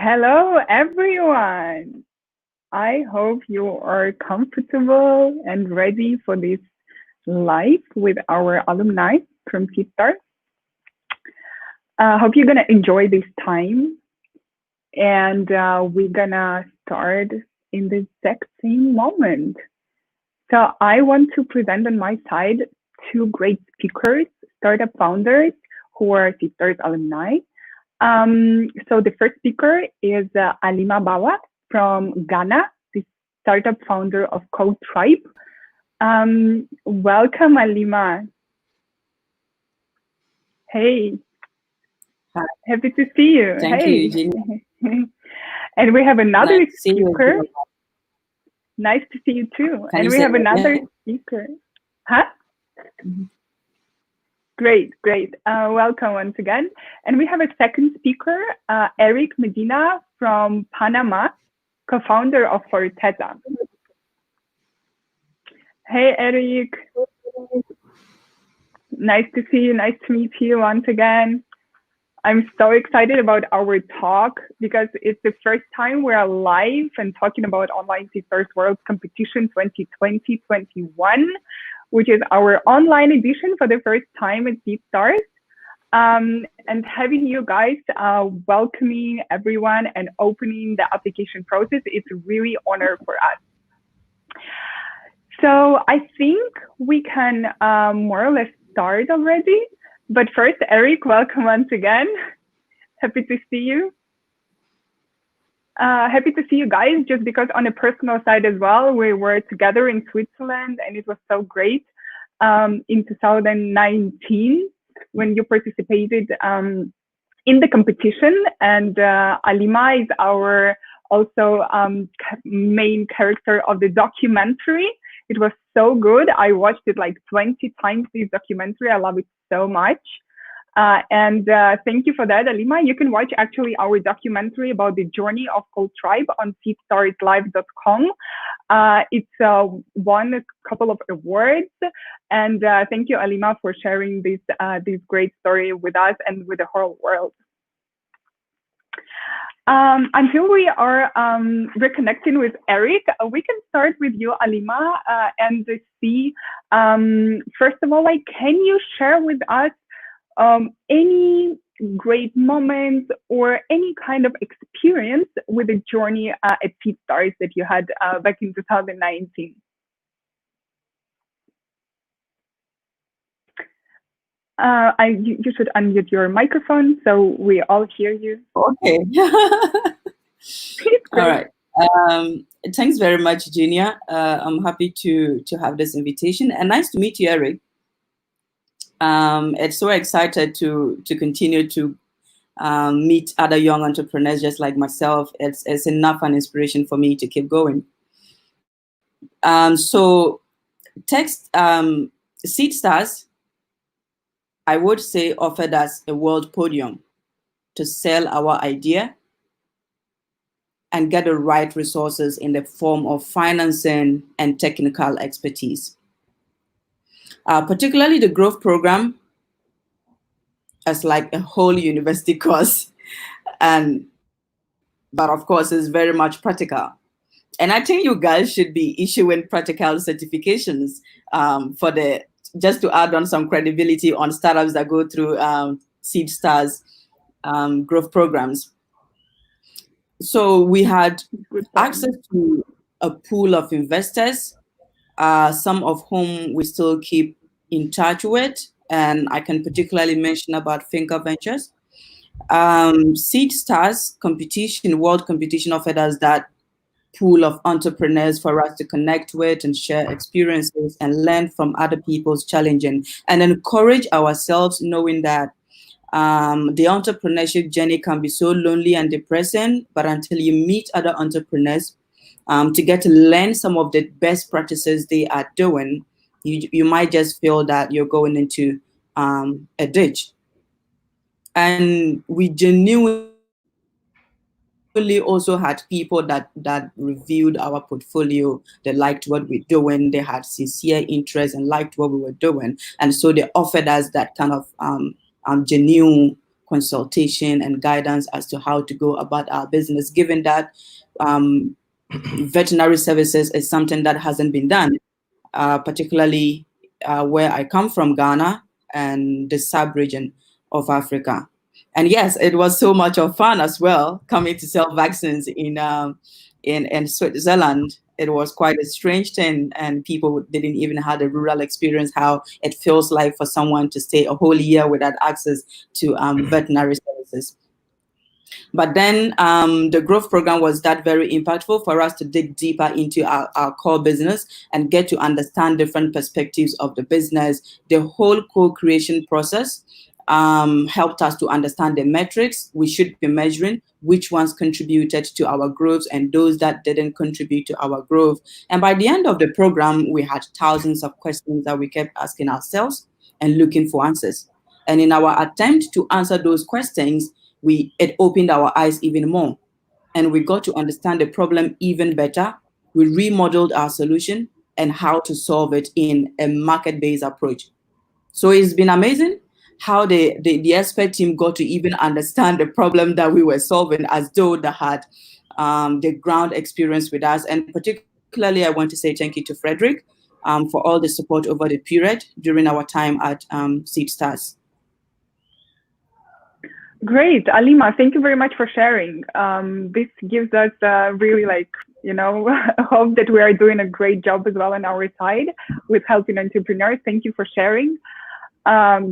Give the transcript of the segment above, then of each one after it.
Hello, everyone. I hope you are comfortable and ready for this live with our alumni from Seedstars. Hope you're gonna enjoy this time, and we're gonna start in the exact same moment. So I want to present on my side two great speakers, startup founders who are Seedstars alumni. So the first speaker is Alima Bawah from Ghana, the startup founder of Cowtribe. Welcome, Alima. Hey. Hi. Happy to see you. Thank you, Eugenia. And we have another nice speaker. Nice to see you too. Can and you we have another again? Speaker. Huh? Mm-hmm. Great. Welcome once again. And we have a second speaker, Eric Medina from Panama, co-founder of Fortesza. Hey, Eric. Nice to see you. Nice to meet you once again. I'm so excited about our talk because it's the first time we're live and talking about Online Seedstars World Competition 2020-21, which is our online edition for the first time at Seedstars. And having you guys welcoming everyone and opening the application process, it's really an honor for us. So I think we can more or less start already. But first, Eric, welcome once again. Happy to see you. Happy to see you guys, just because on a personal side as well, we were together in Switzerland and it was so great in 2019 when you participated in the competition. And Alima is our also main character of the documentary. It was so good. I watched it like 20 times, this documentary. I love it so much. And thank you for that, Alima. You can watch actually our documentary about the journey of Cowtribe on seedstarslive.com. It's won a couple of awards. And thank you, Alima, for sharing this great story with us and with the whole world. Until we are reconnecting with Eric, we can start with you, Alima, and see, first of all, like, can you share with us any great moments or any kind of experience with the journey at Seedstars that you had back in 2019? You should unmute your microphone so we all hear you. Okay. All right. Thanks very much, Eugenia. I'm happy to have this invitation, and nice to meet you, Eric. It's so excited to continue to meet other young entrepreneurs just like myself. It's enough an inspiration for me to keep going. So Seedstars, I would say, offered us a world podium to sell our idea and get the right resources in the form of financing and technical expertise. Particularly the growth program as like a whole university course, but of course it's very much practical. And I think you guys should be issuing practical certifications just to add on some credibility on startups that go through Seedstars growth programs. So we had access to a pool of investors, some of whom we still keep in touch with, and I can particularly mention about Finca Ventures. Seedstars competition, world competition, offered us that pool of entrepreneurs for us to connect with and share experiences and learn from other people's challenging and encourage ourselves, knowing that the entrepreneurship journey can be so lonely and depressing, but until you meet other entrepreneurs to get to learn some of the best practices they are doing, you might just feel that you're going into a ditch. And we genuinely also had people that reviewed our portfolio. They liked what we're doing. They had sincere interest and liked what we were doing. And so they offered us that kind of genuine consultation and guidance as to how to go about our business, given that veterinary services is something that hasn't been done, particularly where I come from, Ghana, and the sub-region of Africa. And yes, it was so much of fun as well, coming to sell vaccines in Switzerland. It was quite a strange thing, and people didn't even have the rural experience, how it feels like for someone to stay a whole year without access to veterinary services. But then the growth program was that very impactful for us to dig deeper into our core business and get to understand different perspectives of the business. The whole co-creation process helped us to understand the metrics we should be measuring, which ones contributed to our growth and those that didn't contribute to our growth. And by the end of the program, we had thousands of questions that we kept asking ourselves and looking for answers. And in our attempt to answer those questions, it opened our eyes even more, and we got to understand the problem even better. We remodeled our solution and how to solve it in a market-based approach. So it's been amazing how the expert team got to even understand the problem that we were solving, as though they had the ground experience with us. And particularly, I want to say thank you to Frederick for all the support over the period during our time at Seedstars. Great, Alima, thank you very much for sharing. This gives us really hope that we are doing a great job as well on our side with helping entrepreneurs. Thank you for sharing.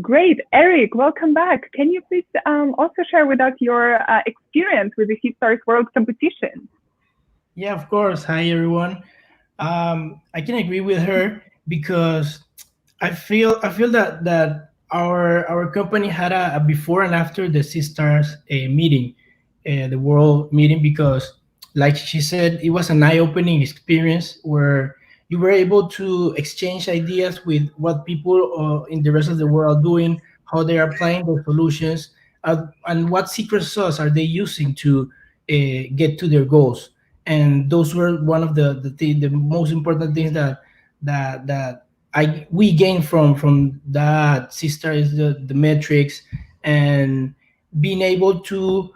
Great, Eric, welcome back. Can you please also share with us your experience with the Seedstars World competition? Yeah, of course. Hi, everyone. I can agree with her because I feel that our company had a before and after the Seedstars meeting, the world meeting, because like she said, it was an eye-opening experience where you were able to exchange ideas with what people in the rest of the world are doing, how they are applying their solutions, and what secret sauce are they using to get to their goals. And those were one of the most important things that we gained from that Seedstars is the metrics, and being able to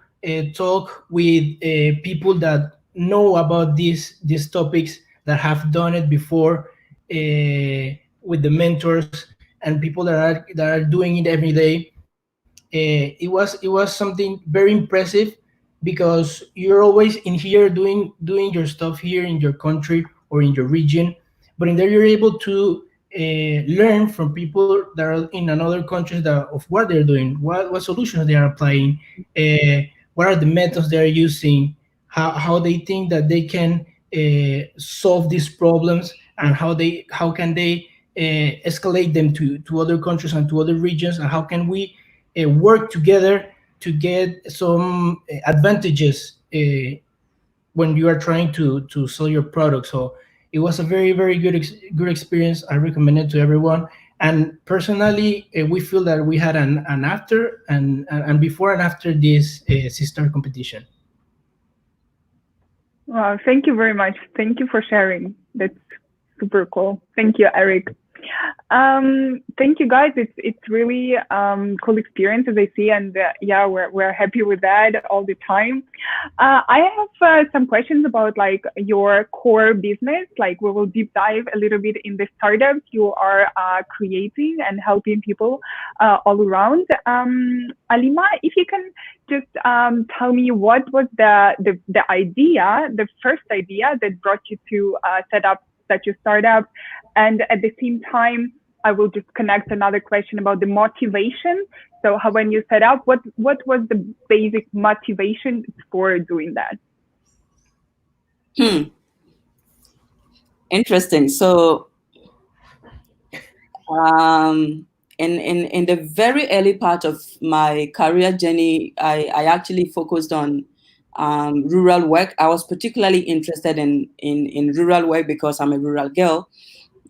talk with people that know about these topics, that have done it before, with the mentors and people that are doing it every day. It was something very impressive, because you're always in here doing your stuff here in your country or in your region, but in there you're able to learn from people that are in another countries of what they're doing, what solutions they are applying, what are the methods they are using, how they think that they can solve these problems, and how can they escalate them to other countries and to other regions, and how can we work together to get some advantages when you are trying to sell your product. So it was a very, very good experience. I recommend it to everyone. And personally, we feel that we had an after and before and after this Seedstars competition. Wow, thank you very much. Thank you for sharing. That's super cool. Thank you, Eric. Thank you, guys. It's really cool experience, as I see, and yeah, we're happy with that all the time. I have some questions about like your core business. Like we will deep dive a little bit in the startups you are creating and helping people all around. Alima, if you can just tell me what was the idea, the first idea that brought you to set up such a startup. And at the same time, I will just connect another question about the motivation. So how, when you set up, what was the basic motivation for doing that? Interesting. So in the very early part of my career journey, I actually focused on rural work. I was particularly interested in rural work because I'm a rural girl.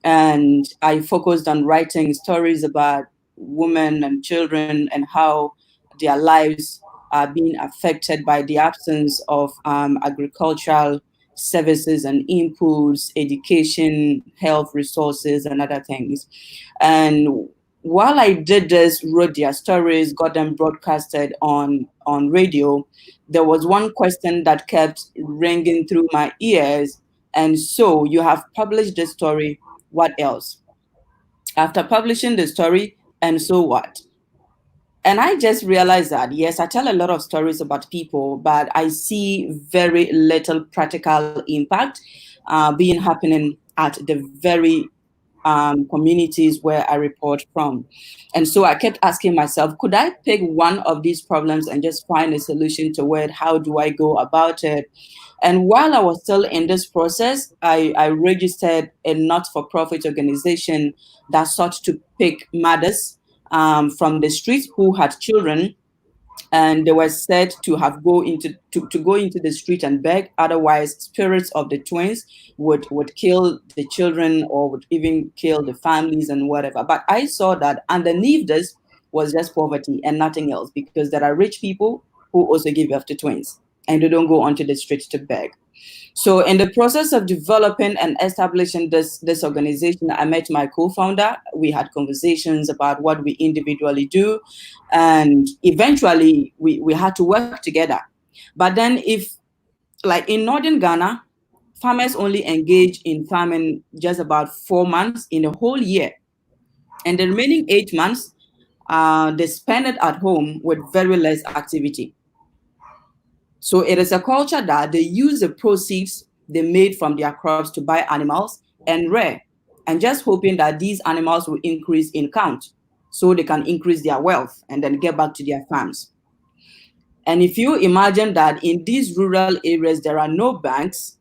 And I focused on writing stories about women and children and how their lives are being affected by the absence of agricultural services and inputs, education, health resources, and other things. And while I did this, wrote their stories, got them broadcasted on radio, there was one question that kept ringing through my ears. And so, you have published the story, what else? After publishing the story, and so what? And I just realized that, yes, I tell a lot of stories about people, but I see very little practical impact being happening at the very communities where I report from. And so I kept asking myself, could I pick one of these problems and just find a solution to it? How do I go about it? And while I was still in this process, I registered a not-for-profit organization that sought to pick mothers from the streets who had children, and they were said to have go into the street and beg. Otherwise, spirits of the twins would kill the children or would even kill the families and whatever. But I saw that underneath this was just poverty and nothing else, because there are rich people who also give birth to twins and they don't go onto the street to beg. So in the process of developing and establishing this organization, I met my co-founder. We had conversations about what we individually do. And eventually we had to work together. But then like in Northern Ghana, farmers only engage in farming just about 4 months in a whole year. And the remaining 8 months, they spend it at home with very less activity. So it is a culture that they use the proceeds they made from their crops to buy animals and rear, and just hoping that these animals will increase in count so they can increase their wealth and then get back to their farms. And if you imagine that in these rural areas, there are no banks,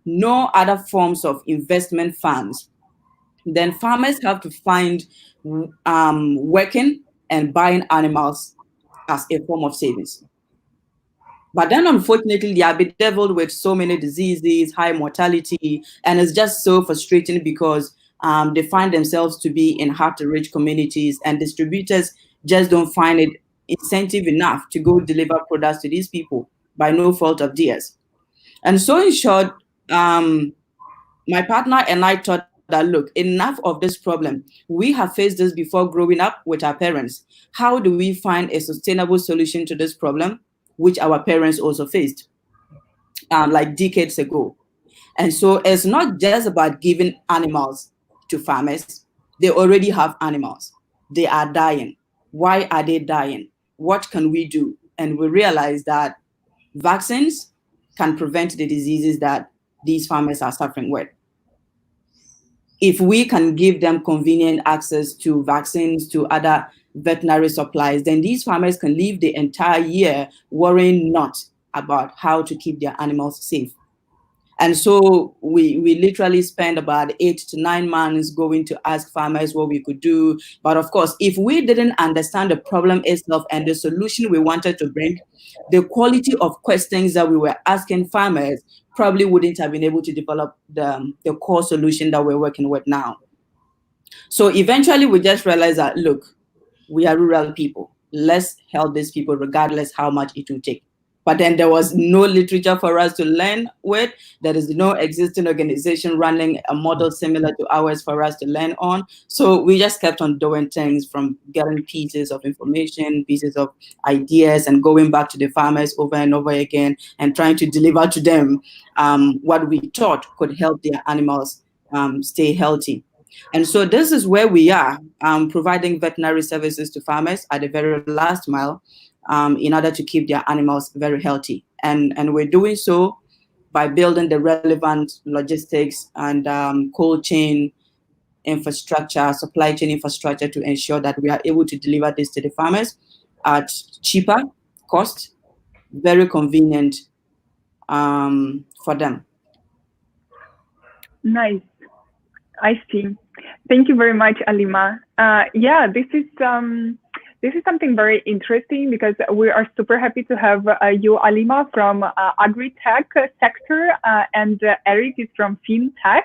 no other forms of investment funds, then farmers have to find working and buying animals as a form of savings. But then, unfortunately, they are bedeviled with so many diseases, high mortality, and it's just so frustrating because they find themselves to be in hard-to-reach communities, and distributors just don't find it incentive enough to go deliver products to these people by no fault of theirs. And so, in short, my partner and I thought that, look, enough of this problem. We have faced this before growing up with our parents. How do we find a sustainable solution to this problem, which our parents also faced like decades ago? And so it's not just about giving animals to farmers. They already have animals. They are dying. Why are they dying? What can we do? And we realize that vaccines can prevent the diseases that these farmers are suffering with. If we can give them convenient access to vaccines, to other veterinary supplies, then these farmers can live the entire year worrying not about how to keep their animals safe. And so we literally spend about 8 to 9 months going to ask farmers what we could do. But of course, if we didn't understand the problem itself and the solution we wanted to bring, the quality of questions that we were asking farmers probably wouldn't have been able to develop the core solution that we're working with now. So eventually we just realized that, look, we are rural people. Let's help these people regardless how much it will take. But then there was no literature for us to learn with. There is no existing organization running a model similar to ours for us to learn on. So we just kept on doing things, from getting pieces of information, pieces of ideas, and going back to the farmers over and over again and trying to deliver to them what we thought could help their animals stay healthy. And so this is where we are, providing veterinary services to farmers at the very last mile, in order to keep their animals very healthy. And we're doing so by building the relevant logistics and cold chain infrastructure, supply chain infrastructure, to ensure that we are able to deliver this to the farmers at cheaper cost, very convenient for them. Nice. I see. Thank you very much, Alima. Yeah, this is something very interesting, because we are super happy to have you, Alima, from agri-tech sector, and Eric is from fintech.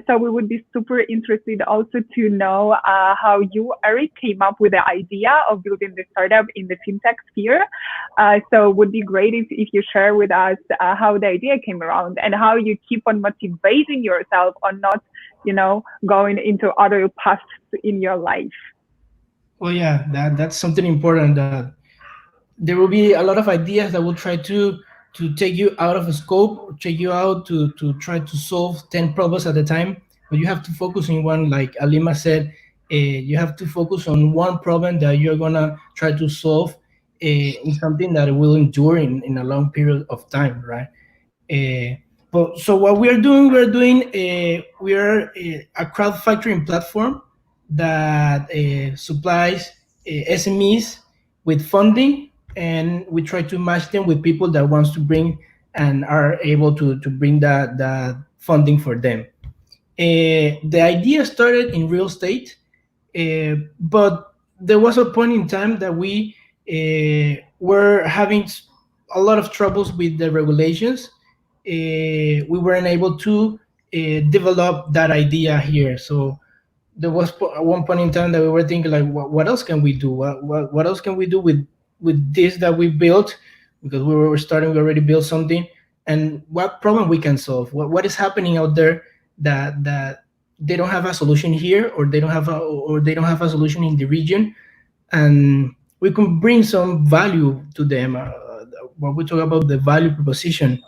So we would be super interested also to know how you, Eric, came up with the idea of building the startup in the fintech sphere. So it would be great if you share with us how the idea came around and how you keep on motivating yourself on not, going into other paths in your life. Well, yeah, that's something important. That there will be a lot of ideas that will try to take you out of the scope, or take you out to try to solve 10 problems at a time, but you have to focus in one. Like Alima said, you have to focus on one problem that you're gonna try to solve, in something that will endure in a long period of time, right? But so what we are a crowd factoring platform that supplies SMEs with funding, and we try to match them with people that wants to bring and are able to bring that funding for them. The idea started in real estate, but there was a point in time that we were having a lot of troubles with the regulations. We weren't able to develop that idea here. So there was at one point in time that we were thinking like, what else can we do? What else can we do with this that we built? Because we were starting, we already built something, and what problem we can solve? What is happening out there that they don't have a solution here, or they don't have a solution in the region, and we can bring some value to them. When we talk about the value proposition,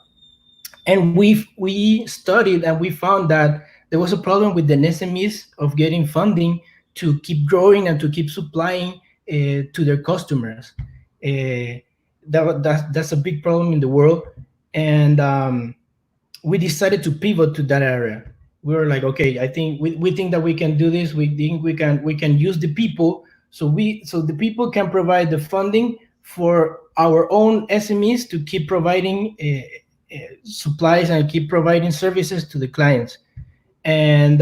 and we studied and we found that there was a problem with the SMEs of getting funding to keep growing and to keep supplying to their customers. That's a big problem in the world, and we decided to pivot to that area. We were like, okay, I think we think that we can do this. We think we can use the people, so the people can provide the funding for our own SMEs to keep providing supplies and keep providing services to the clients. And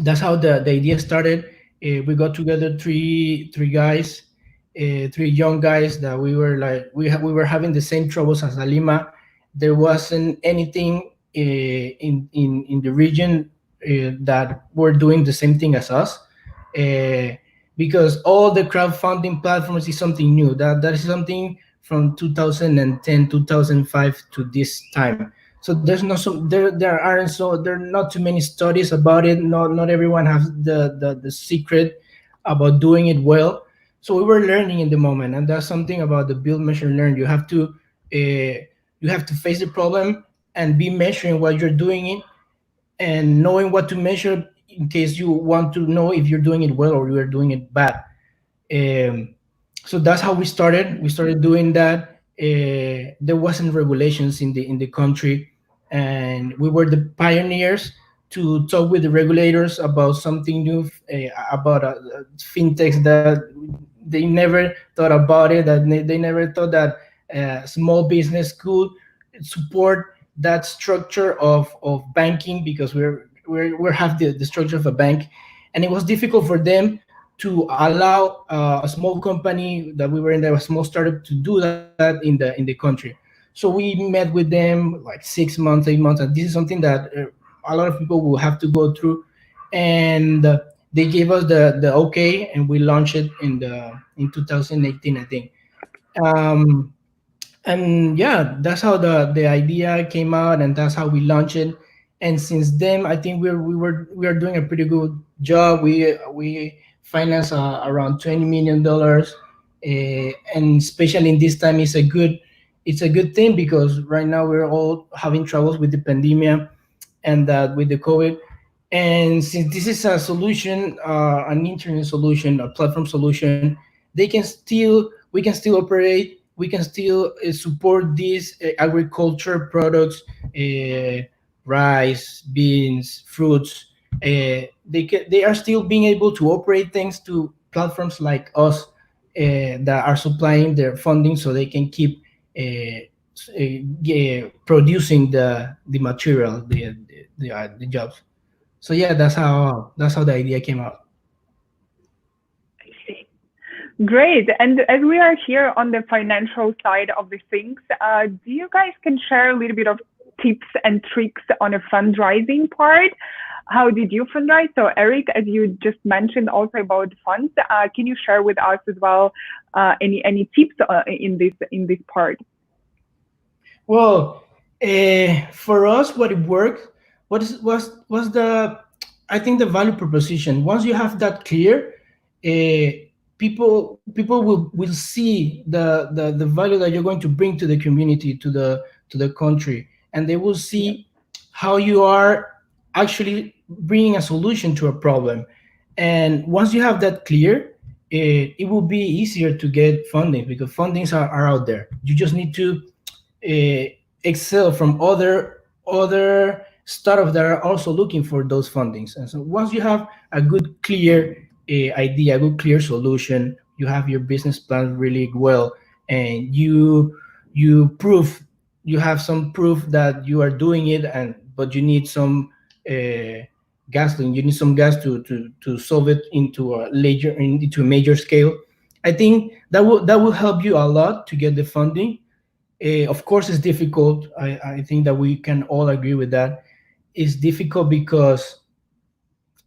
that's how the idea started. We got together three guys, three young guys that we were like we were having the same troubles as Alima. There wasn't anything in the region that were doing the same thing as us. Uh, because all the crowdfunding platforms is something new. That is something from 2010, 2005 to this time. So there's not so there are not too many studies about it. Not everyone has the secret about doing it well. So we were learning in the moment, and that's something about the build, measure, learn. You have to face the problem and be measuring what you're doing it, and knowing what to measure in case you want to know if you're doing it well or you're doing it bad. Um, so that's how we started. We started doing that. There wasn't regulations in the country, and we were the pioneers to talk with the regulators about something new, about fintechs that they never thought about it. That they never thought that small business could support that structure of banking, because we have the structure of a bank, and it was difficult for them to allow a small company that we were in, a small startup, to do that in the country. So we met with them like 6 months, 8 months, and this is something that a lot of people will have to go through. And they gave us the okay, and we launched it in 2018, I think. Um, and yeah, that's how the idea came out, and that's how we launched it. And since then, I think we are doing a pretty good job. We finance around $20 million, and especially in this time, it's a good thing, because right now we're all having troubles with the pandemic, and with the COVID. And since this is a solution, an internet solution, a platform solution, we can still operate. We can still support these agriculture products, rice, beans, fruits. They are still being able to operate thanks to platforms like us, that are supplying their funding, so they can keep producing the material, the jobs. So yeah, that's how the idea came out. I see. Great. And as we are here on the financial side of the things, do you guys can share a little bit of tips and tricks on a fundraising part? How did you fundraise? So Eric, as you just mentioned also about funds, can you share with us as well any tips in this part? Well, for us, what it worked was the I think the value proposition. Once you have that clear, people will see the value that you're going to bring to the community, to the country, and they will Yeah. see how you are actually bringing a solution to a problem. And once you have that clear, it will be easier to get funding, because fundings are out there. You just need to excel from other startups that are also looking for those fundings. And so once you have a good clear idea, a good clear solution, you have your business plan really well, and you prove, you have some proof that you are doing it, and but you need some gasoline, you need some gas to solve it into a major scale. I think that will help you a lot to get the funding. Of course, it's difficult. I think that we can all agree with that. It's difficult because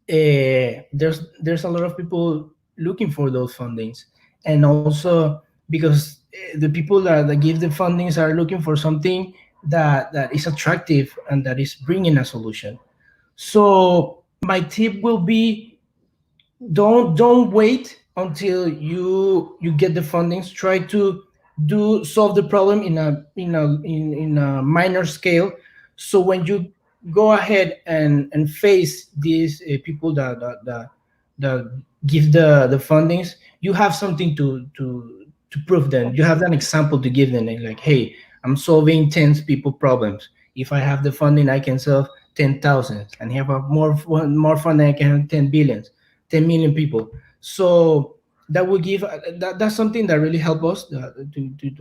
there's a lot of people looking for those fundings, and also because the people that give the fundings are looking for something that is attractive and that is bringing a solution. So my tip will be, don't wait until you get the fundings. Try to do solve the problem in a minor scale, so when you go ahead and face these people that give the fundings, you have something to prove them. You have an example to give them, like, hey, I'm solving 10 people problems. If I have the funding, I can solve 10,000, and have a more funding, I can have 10 billions, 10 million people. So that will give that's something that really help us to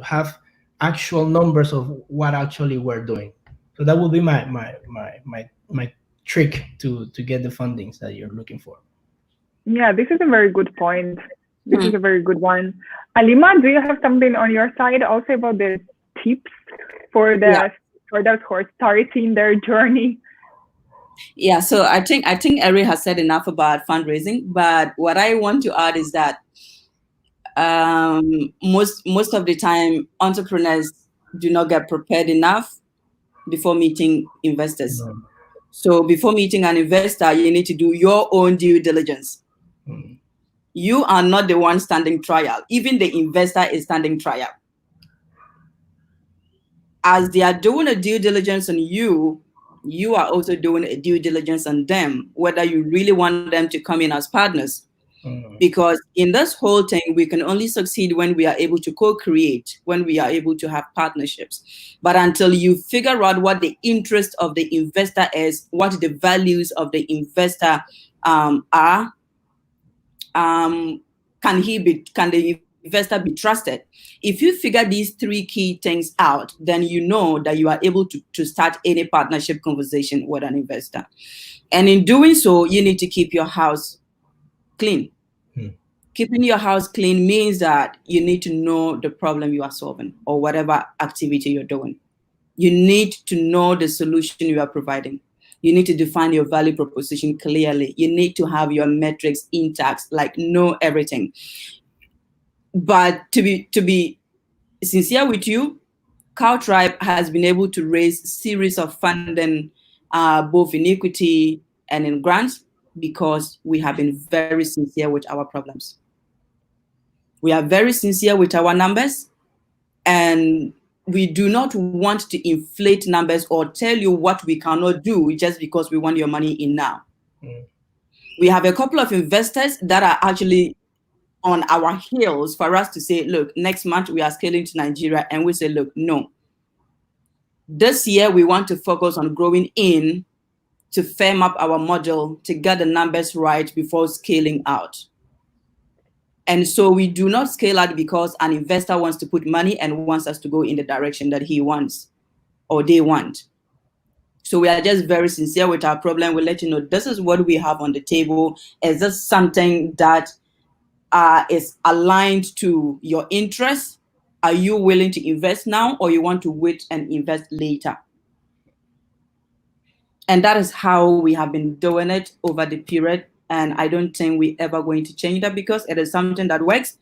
have actual numbers of what actually we're doing. So that will be my trick to get the fundings that you're looking for. Yeah, this is a very good point. This Hmm. is a very good one. Alima, do you have something on your side also about the tips for Yeah. those who are starting their journey? Yeah, so I think Eric has said enough about fundraising, but what I want to add is that most of the time entrepreneurs do not get prepared enough before meeting investors. Mm. So before meeting an investor, you need to do your own due diligence. Mm. You are not the one standing trial. Even the investor is standing trial. As they are doing a due diligence on you, you are also doing a due diligence on them, whether you really want them to come in as partners. Mm. Because in this whole thing, we can only succeed when we are able to co-create, when we are able to have partnerships. But until you figure out what the interest of the investor is, what the values of the investor are, can the investor be trusted? If you figure these three key things out, then you know that you are able to start any partnership conversation with an investor. And in doing so, you need to keep your house clean. Keeping your house clean means that you need to know the problem you are solving or whatever activity you're doing. You need to know the solution you are providing. You need to define your value proposition clearly. You need to have your metrics intact, like know everything. But to be sincere with you, Cowtribe has been able to raise series of funding, both in equity and in grants, because we have been very sincere with our problems. We are very sincere with our numbers, and we do not want to inflate numbers or tell you what we cannot do just because we want your money in now. Mm. We have a couple of investors that are actually on our heels for us to say, look, next month we are scaling to Nigeria, and we say, look, no. This year we want to focus on growing in to firm up our model to get the numbers right before scaling out. And so we do not scale out because an investor wants to put money and wants us to go in the direction that he wants or they want. So we are just very sincere with our problem. We'll let you know, this is what we have on the table. Is this something that is aligned to your interests? Are you willing to invest now, or you want to wait and invest later? And that is how we have been doing it over the period. And I don't think we're ever going to change that, because it is something that works.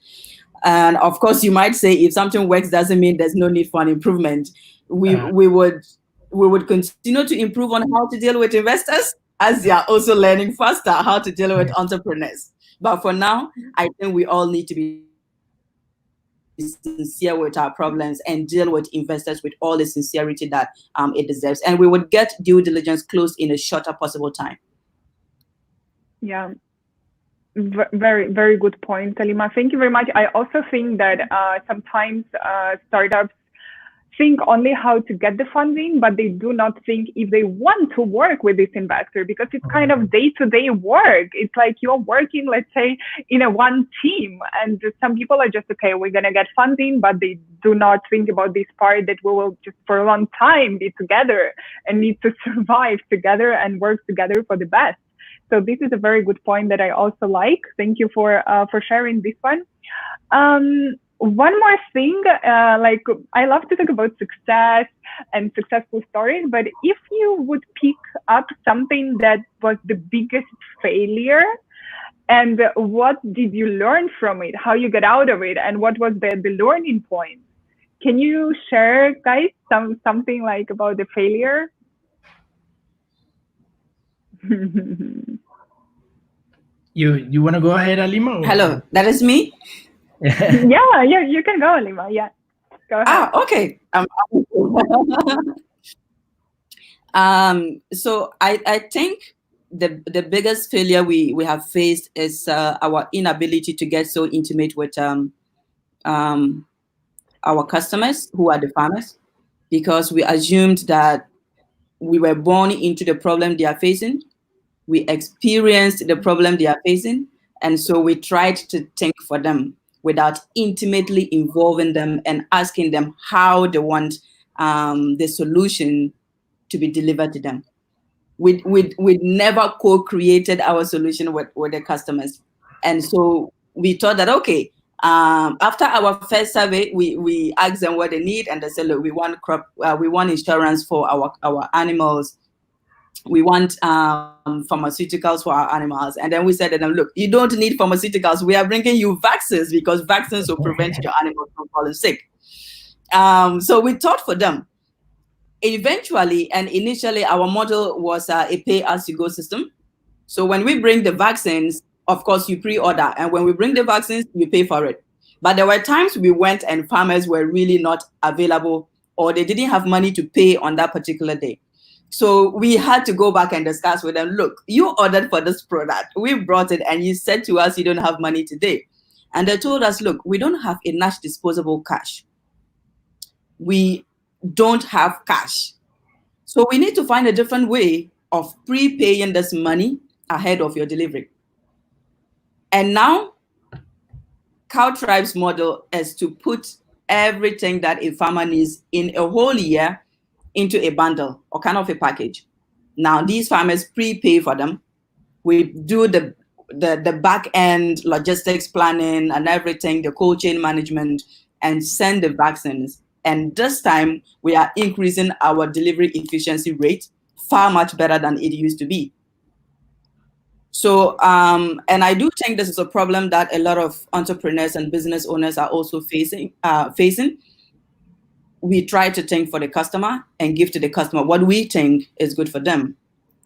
And of course, you might say, if something works, doesn't mean there's no need for an improvement. We would continue to improve on how to deal with investors, as they are also learning faster how to deal with entrepreneurs. But for now, I think we all need to be sincere with our problems and deal with investors with all the sincerity that it deserves. And we would get due diligence closed in a shorter possible time. Yeah. Very, very good point, Alima. Thank you very much. I also think that sometimes startups think only how to get the funding, but they do not think if they want to work with this investor, because it's kind of day-to-day work. It's like you're working, let's say, in a one team, and some people are just, okay, we're going to get funding, but they do not think about this part that we will just for a long time be together and need to survive together and work together for the best. So this is a very good point that I also like. Thank you for sharing this one. One more thing, like I love to talk about success and successful stories, but if you would pick up something that was the biggest failure, and what did you learn from it, how you got out of it, and what was the learning point? Can you share, guys, something like about the failure? You want to go ahead, Alima? Or? Hello, that is me? Yeah, you can go, Alima. Yeah, go ahead. Okay. So I think the biggest failure we have faced is our inability to get so intimate with our customers, who are the farmers, because we assumed that we were born into the problem they are facing. We experienced the problem they are facing, and so we tried to think for them without intimately involving them and asking them how they want the solution to be delivered to them. We never co-created our solution with the customers. And so we thought that, okay, after our first survey, we asked them what they need, and they said, look, we want insurance for our animals. We want pharmaceuticals for our animals. And then we said to them, look, you don't need pharmaceuticals. We are bringing you vaccines, because vaccines will prevent your animals from falling sick. So we thought for them. Eventually, and initially, our model was a pay-as-you-go system. So when we bring the vaccines, of course, you pre-order. And when we bring the vaccines, you pay for it. But there were times we went and farmers were really not available, or they didn't have money to pay on that particular day. So we had to go back and discuss with them, look, you ordered for this product, we brought it, and you said to us you don't have money today. And they told us, look, we don't have enough disposable cash. We don't have cash. So we need to find a different way of prepaying this money ahead of your delivery. And now, Cowtribe's model is to put everything that a farmer needs in a whole year into a bundle or kind of a package. Now, these farmers prepay for them. We do the back end logistics planning and everything, the cold chain management, and send the vaccines. And this time, we are increasing our delivery efficiency rate far much better than it used to be. So, and I do think this is a problem that a lot of entrepreneurs and business owners are also facing. We try to think for the customer and give to the customer what we think is good for them,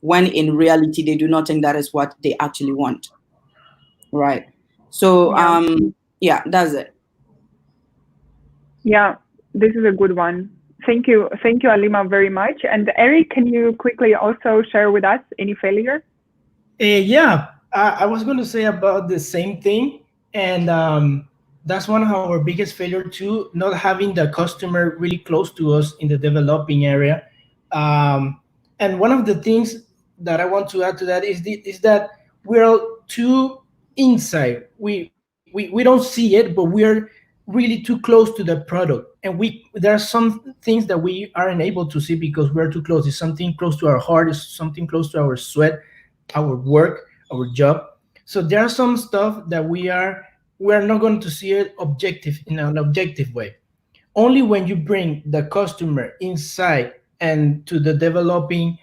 when in reality, they do not think that is what they actually want. Right. So, yeah, that's it. Yeah, this is a good one. Thank you, Alima, very much. And Eric, can you quickly also share with us any failure? Yeah, I was going to say about the same thing. And that's one of our biggest failure too, not having the customer really close to us in the developing area. And one of the things that I want to add to that is that we're too inside. We don't see it, but we're really too close to the product. And there are some things that we aren't able to see because we're too close. It's something close to our heart, it's something close to our sweat, our work, our job. So there are some stuff that we're not going to see it in an objective way. Only when you bring the customer inside and to the developing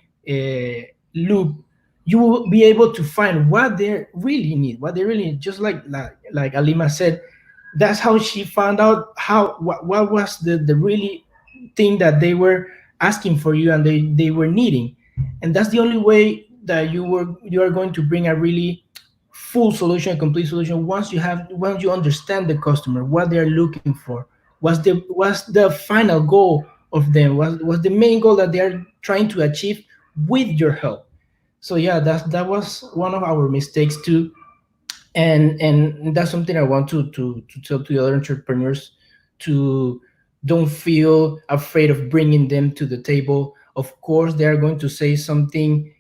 loop, you will be able to find what they really need. Just like Alima said, that's how she found out what was the really thing that they were asking for you and they were needing. And that's the only way that you are going to bring a really full solution, complete solution. Once you understand the customer, what they're looking for, what's the final goal of them, what's the main goal that they are trying to achieve with your help. So yeah, that was one of our mistakes too, and that's something I want to tell to the other entrepreneurs, to don't feel afraid of bringing them to the table. Of course, they are going to say something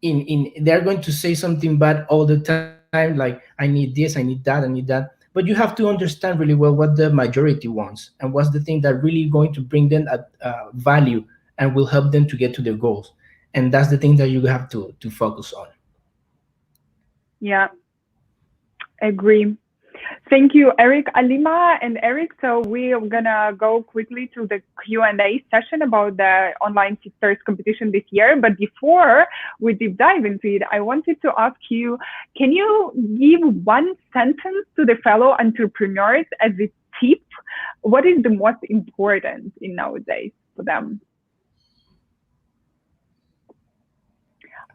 in they're going to say something bad all the time, like I need this, I need that, I need that. But you have to understand really well what the majority wants and what's the thing that really going to bring them a value and will help them to get to their goals. And that's the thing that you have to focus on. Yeah, agree. Thank you, Eric, Alima, and Eric. So we are gonna go quickly to the Q&A session about the online Seedstars competition this year. But before we deep dive into it, I wanted to ask you, can you give one sentence to the fellow entrepreneurs as a tip? What is the most important in nowadays for them?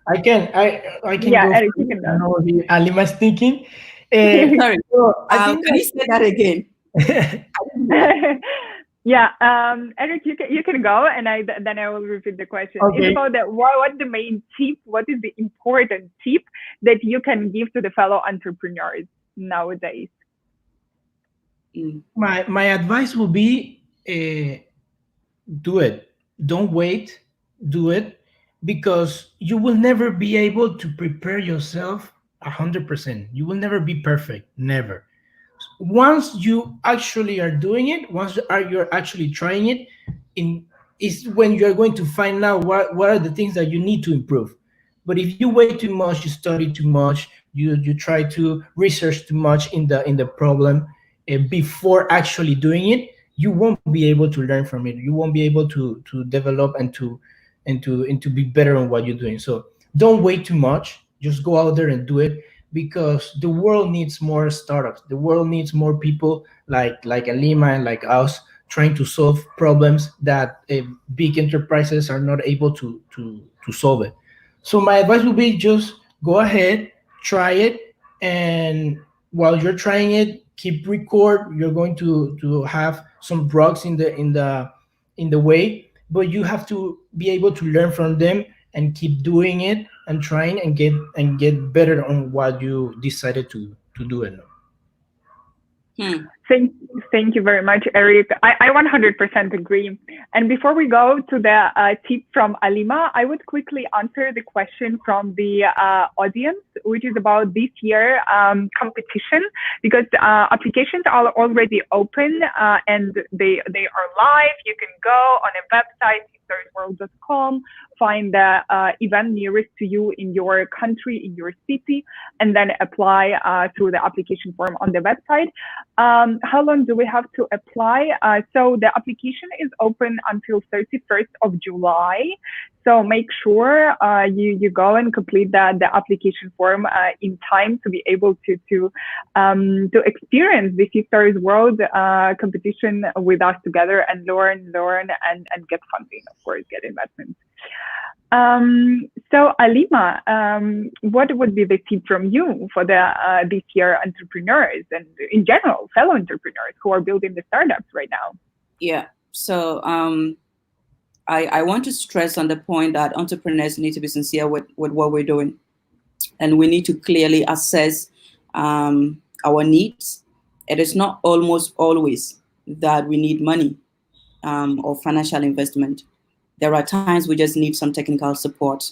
I can Yeah, go Eric, first. you can I go. know Alima's thinking. Sorry, So I think can you say that again? Yeah, Eric, you can go, and then I will repeat the question. Okay. It's about what's the main tip? What is the important tip that you can give to the fellow entrepreneurs nowadays? my advice will be, do it. Don't wait. Do it, because you will never be able to prepare yourself 100%. You will never be perfect. Never. Once you actually are doing it, you're actually trying it, in is when you're going to find out what are the things that you need to improve. But if you wait too much, you study too much, you try to research too much in the problem, before actually doing it, you won't be able to learn from it. You won't be able to develop and to be better on what you're doing. So don't wait too much. Just go out there and do it, because the world needs more startups. The world needs more people like Alima and like us, trying to solve problems that big enterprises are not able to solve it. So my advice would be, just go ahead, try it, and while you're trying it, keep record. You're going to have some bugs in the way, but you have to be able to learn from them and keep doing it and trying and get better on what you decided to do it. Thank you very much, Eric. I 100% agree. And before we go to the tip from Alima, I would quickly answer the question from the audience, which is about this year competition, because applications are already open and they are live. You can go on a website, seedstarsworld.com, find the event nearest to you in your country, in your city, and then apply through the application form on the website. How long do we have to apply? So the application is open until 31st of July. So make sure you go and complete the application form in time to be able to experience the Seedstars World competition with us together and learn and get funding, of course, get investment. So Alima, what would be the tip from you for the this year entrepreneurs and in general fellow entrepreneurs who are building the startups right now? Yeah. So I want to stress on the point that entrepreneurs need to be sincere with what we're doing, and we need to clearly assess our needs. It is not almost always that we need money or financial investment. There are times we just need some technical support.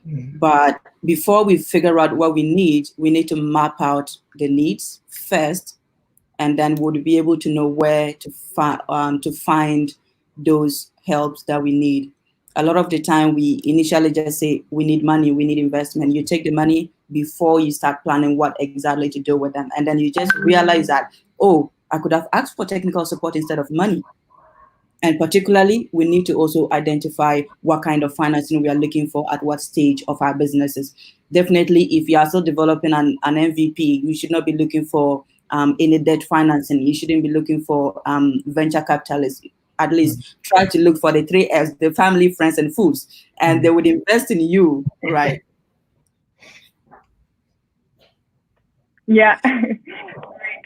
But before we figure out what we need to map out the needs first, and then we'll be able to know where to find those helps that we need. A lot of the time, we initially just say we need money, we need investment. You take the money before you start planning what exactly to do with them, and then you just realize that, oh, I could have asked for technical support instead of money. And particularly, we need to also identify what kind of financing we are looking for at what stage of our businesses. Definitely, if you are still developing an MVP, you should not be looking for any debt financing. You shouldn't be looking for venture capitalists. At least try to look for the 3Fs, the family, friends, and fools, and they would invest in you, right? Yeah, great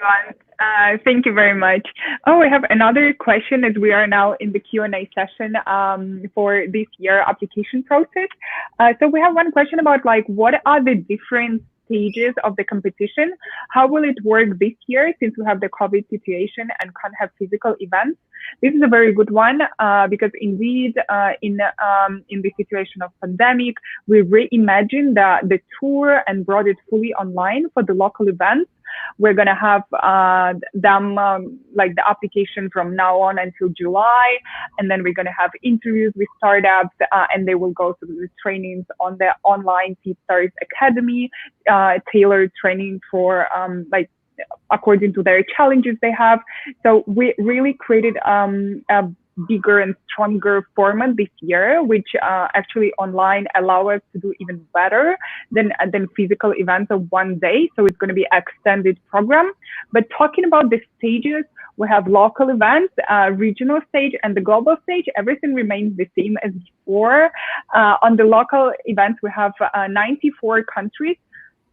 one. Thank you very much. Oh, we have another question as we are now in the Q&A session for this year application process. So we have one question about like, what are the different stages of the competition? How will it work this year since we have the COVID situation and can't have physical events? This is a very good one because indeed in the situation of pandemic, we reimagined the tour and brought it fully online for the local events. We're going to have them like the application from now on until July, and then we're going to have interviews with startups, and they will go through the trainings on the online Seedstars Academy, tailored training for like according to their challenges they have. So we really created a bigger and stronger format this year, which actually online allow us to do even better than physical events of one day. So it's going to be an extended program. But talking about the stages, we have local events, regional stage, and the global stage. Everything remains the same as before. On the local events, we have 94 countries.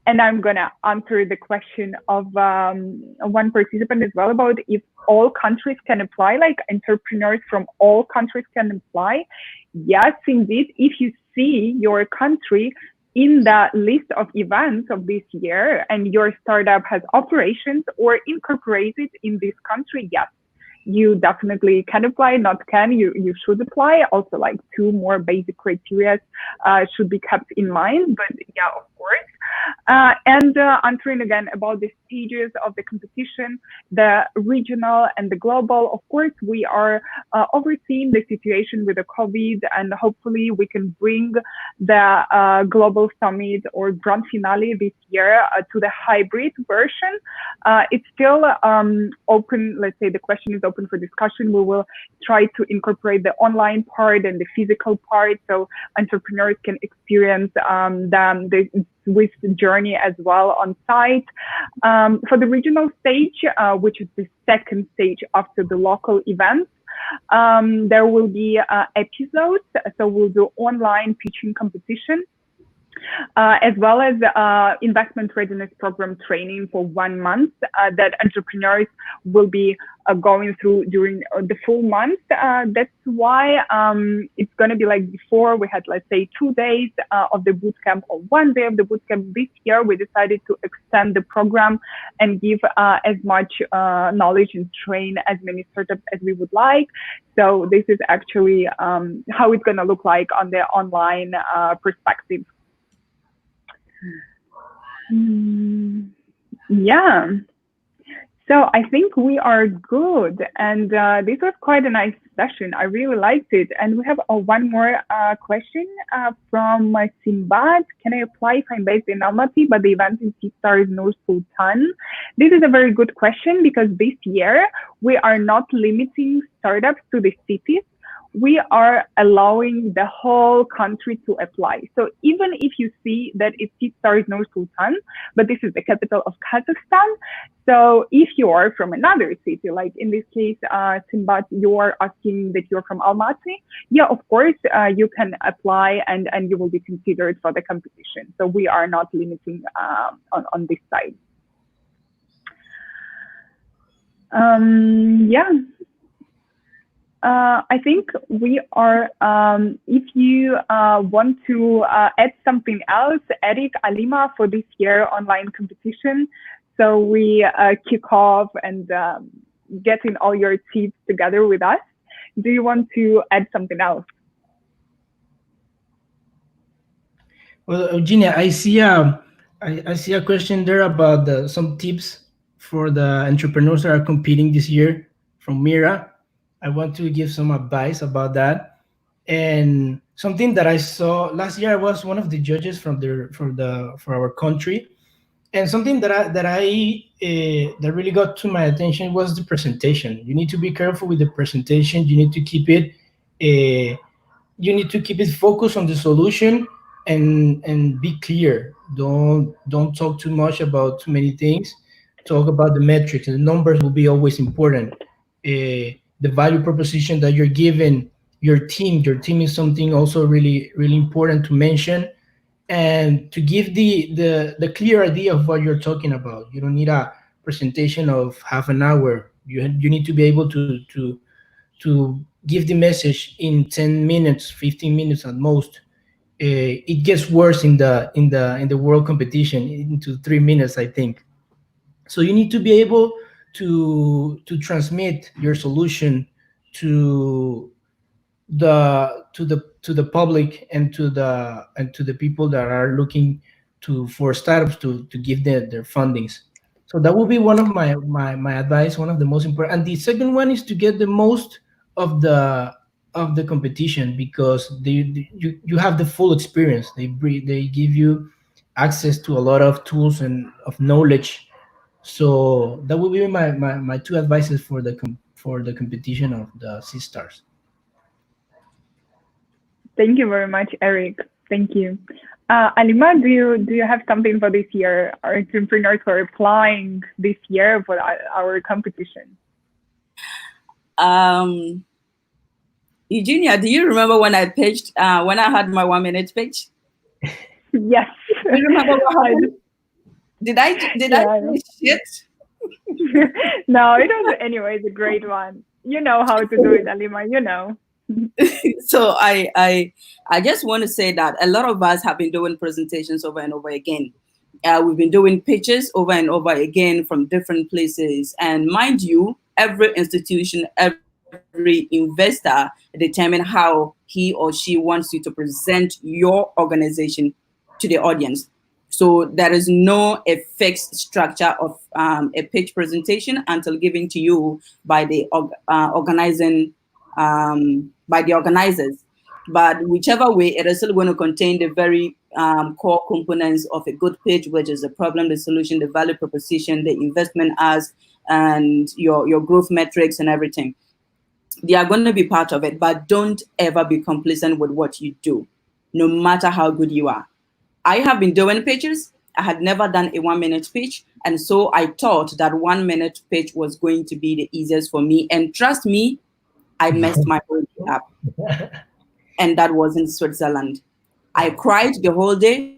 And I'm going to answer the question of one participant as well about if all countries can apply, like entrepreneurs from all countries can apply. Yes, indeed. If you see your country in the list of events of this year and your startup has operations or incorporated in this country, yes, you definitely can apply, not can, you should apply. Also, like 2 more basic criteria should be kept in mind, but yeah, of course. And answering again about the stages of the competition, the regional and the global, of course, we are overseeing the situation with the COVID, and hopefully we can bring the global summit or grand finale this year to the hybrid version. It's still open, let's say the question is open for discussion. We will try to incorporate the online part and the physical part so entrepreneurs can experience the Swiss journey as well on site. For the regional stage, which is the second stage after the local events, there will be episodes. So we'll do online pitching competition, as well as investment readiness program training for 1 month that entrepreneurs will be going through during the full month. That's why it's going to be like before we had, let's say, 2 days of the bootcamp or 1 day of the bootcamp. This year, we decided to extend the program and give as much knowledge and train as many startups as we would like. So this is actually how it's going to look like on the online perspective. Yeah, so I think we are good, and this was quite a nice session. I really liked it. And we have one more question from Simbad. Can I apply if I'm based in Almaty, but the event in Seedstars Nur Sultan? This is a very good question because this year we are not limiting startups to the cities. We are allowing the whole country to apply. So even if you see that it's Seedstars Nur Sultan, but this is the capital of Kazakhstan. So if you are from another city, like in this case, Simbad, you are asking that you're from Almaty. Yeah, of course, you can apply and you will be considered for the competition. So we are not limiting on this side. Yeah. I think we are, if you want to add something else, Eric, Alima, for this year online competition, so we kick off and getting all your tips together with us. Do you want to add something else? Well, Eugenia, I see a question there about some tips for the entrepreneurs that are competing this year from Mira. I want to give some advice about that. And something that I saw last year, I was one of the judges for our country, and something that really got to my attention was the presentation. You need to be careful with the presentation. You need to keep it focused on the solution and be clear. Don't talk too much about too many things. Talk about the metrics, and the numbers will be always important. The value proposition that you're giving your team is something also really, really important to mention. and to give the clear idea of what you're talking about. You don't need a presentation of half an hour. You need to be able to give the message in 10 minutes, 15 minutes at most. It gets worse in the world competition into 3 minutes, I think. So you need to be able to transmit your solution to the public, and to the people that are looking to for startups to give their fundings. So that will be one of my advice, one of the most important. And the second one is to get the most of the competition, because you have the full experience. They give you access to a lot of tools and of knowledge. So that will be my two advices for the competition of the Seedstars. Thank you very much, Eric. Thank you. Alima, do you have something for this year? Our entrepreneurs who are applying this year for our competition? Eugenia, do you remember when I pitched, when I had my 1 minute pitch? Yes. Do you remember what happened? Did I say shit? No, it was anyways a great one. You know how to do it, Alima, you know. So I just want to say that a lot of us have been doing presentations over and over again. We've been doing pitches over and over again from different places. And mind you, every institution, every investor determine how he or she wants you to present your organization to the audience. So there is no a fixed structure of a pitch presentation until given to you by the organizing by the organizers. But whichever way, it is still going to contain the very core components of a good pitch, which is the problem, the solution, the value proposition, the investment ask, and your growth metrics and everything. They are going to be part of it, but don't ever be complacent with what you do, no matter how good you are. I have been doing pitches. I had never done a 1 minute pitch. And so I thought that 1 minute pitch was going to be the easiest for me. And trust me, I messed my whole day up. And that was in Switzerland. I cried the whole day.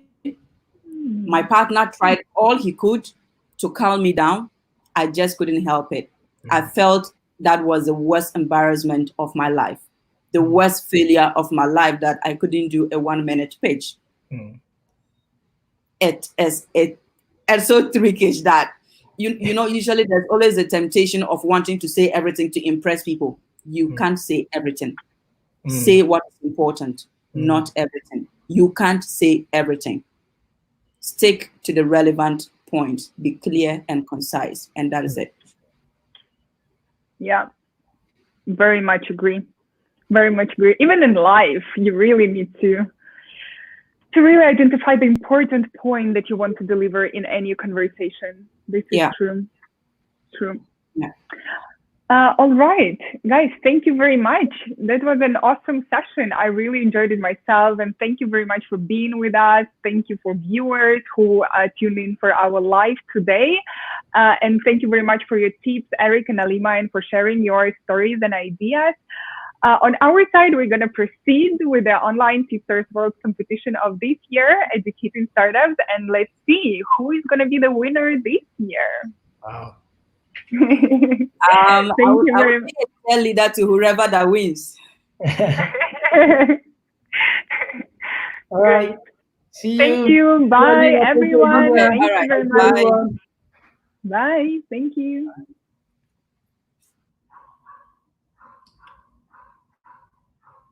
My partner tried all he could to calm me down. I just couldn't help it. I felt that was the worst embarrassment of my life, the worst failure of my life, that I couldn't do a 1 minute pitch. It's so tricky that you know, usually there's always a temptation of wanting to say everything to impress people. You can't say everything. Say what is important, not everything. You can't say everything. Stick to the relevant points. Be clear and concise, and that is it. Yeah, very much agree. Very much agree. Even in life, you really need to really identify the important point that you want to deliver in any conversation. This is true. True. Yeah. All right, guys, thank you very much. That was an awesome session. I really enjoyed it myself. And thank you very much for being with us. Thank you for viewers who tuned in for our live today. And thank you very much for your tips, Eric and Alima, and for sharing your stories and ideas. On our side, we're going to proceed with the online Seedstars World competition of this year, educating startups, and let's see who is going to be the winner this year. Wow. I would tell leader to whoever that wins. All right. See you. Thank you. Bye, everyone. Thank you very much. Bye. Bye. Thank you.